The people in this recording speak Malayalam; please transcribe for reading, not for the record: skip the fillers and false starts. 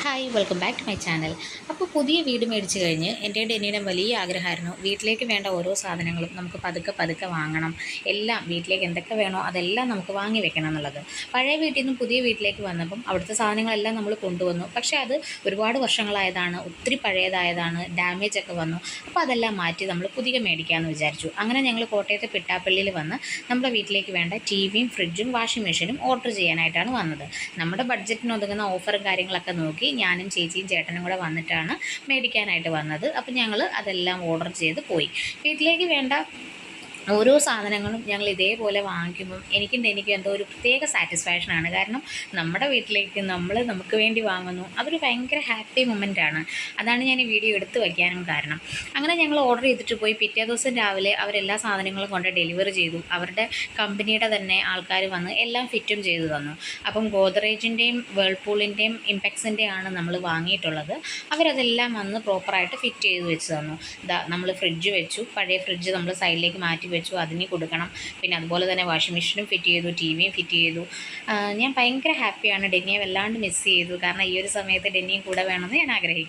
Hi welcome back to my channel. അപ്പോൾ പുതിയ വീട് മേടിച്ച് കഴിഞ്ഞ് എൻ്റെ ഡെന്നിയുടെ വലിയ ആഗ്രഹമായിരുന്നു വീട്ടിലേക്ക് വേണ്ട ഓരോ സാധനങ്ങളും നമുക്ക് പതുക്കെ പതുക്കെ വാങ്ങണം. എല്ലാം വീട്ടിലേക്ക് എന്തൊക്കെ വേണോ അതെല്ലാം നമുക്ക് വാങ്ങി വെക്കണം എന്നുള്ളത്. പഴയ വീട്ടിൽ നിന്നും പുതിയ വീട്ടിലേക്ക് വന്നപ്പം അവിടുത്തെ സാധനങ്ങളെല്ലാം നമ്മൾ കൊണ്ടുവന്നു. പക്ഷേ അത് ഒരുപാട് വർഷങ്ങളായതാണ്, ഒത്തിരി പഴയതായതാണ്, ഡാമേജ് ഒക്കെ വന്നു. അപ്പോൾ അതെല്ലാം മാറ്റി നമ്മൾ പുതിയ മേടിക്കാമെന്ന് വിചാരിച്ചു. അങ്ങനെ ഞങ്ങൾ കോട്ടയത്തെ പിട്ടാപ്പള്ളിയിൽ വന്ന് നമ്മുടെ വീട്ടിലേക്ക് വേണ്ട ടി വിയും ഫ്രിഡ്ജും വാഷിംഗ് മെഷീനും ഓർഡർ ചെയ്യാനായിട്ടാണ് വന്നത്. നമ്മുടെ ബഡ്ജറ്റിന് ഒതുങ്ങുന്ന ഓഫറും കാര്യങ്ങളൊക്കെ നോക്കി ഞാനും ചേച്ചിയും ചേട്ടനും കൂടെ വന്നിട്ടാണ് മേടിക്കാനായിട്ട് വന്നത്. അപ്പം ഞങ്ങൾ അതെല്ലാം ഓർഡർ ചെയ്ത് പോയി. വീട്ടിലേക്ക് വേണ്ട ഓരോ സാധനങ്ങളും ഞങ്ങൾ ഇതേപോലെ വാങ്ങിക്കുമ്പം എനിക്കും എന്തോ ഒരു പ്രത്യേക സാറ്റിസ്ഫാക്ഷനാണ്. കാരണം നമ്മുടെ വീട്ടിലേക്ക് നമുക്ക് വേണ്ടി വാങ്ങുന്നു, അതൊരു ഭയങ്കര ഹാപ്പി മൊമെൻ്റാണ്. അതാണ് ഞാൻ ഈ വീഡിയോ എടുത്ത് വയ്ക്കാനും കാരണം. അങ്ങനെ ഞങ്ങൾ ഓർഡർ ചെയ്തിട്ട് പോയി. പിറ്റേ ദിവസം രാവിലെ അവരെല്ലാ സാധനങ്ങളും കൊണ്ട് ഡെലിവറി ചെയ്തു. അവരുടെ കമ്പനിയുടെ തന്നെ ആൾക്കാർ വന്ന് എല്ലാം ഫിറ്റും ചെയ്തു തന്നു. അപ്പം ഗോദ്റേജിൻ്റെയും വേൾപൂളിൻ്റെയും ഇംപെക്സിൻ്റെയാണ് നമ്മൾ വാങ്ങിയിട്ടുള്ളത്. അവരതെല്ലാം വന്ന് പ്രോപ്പറായിട്ട് ഫിറ്റ് ചെയ്ത് വെച്ച് തന്നു. നമ്മൾ ഫ്രിഡ്ജ് വെച്ചു, പഴയ ഫ്രിഡ്ജ് നമ്മൾ സൈഡിലേക്ക് മാറ്റി വെച്ചു, അതിന് കൊടുക്കണം. പിന്നെ അതുപോലെ തന്നെ വാഷിംഗ് മെഷീനും ഫിറ്റ് ചെയ്തു, ടി വിയും ഫിറ്റ് ചെയ്തു. ഞാൻ ഭയങ്കര ഹാപ്പിയാണ്. ഡെന്നിയെ വല്ലാണ്ട് മിസ് ചെയ്തു. കാരണം ഈ ഒരു സമയത്ത് ഡെന്നിയും കൂടെ വേണമെന്ന് ഞാൻ ആഗ്രഹിക്കുന്നു.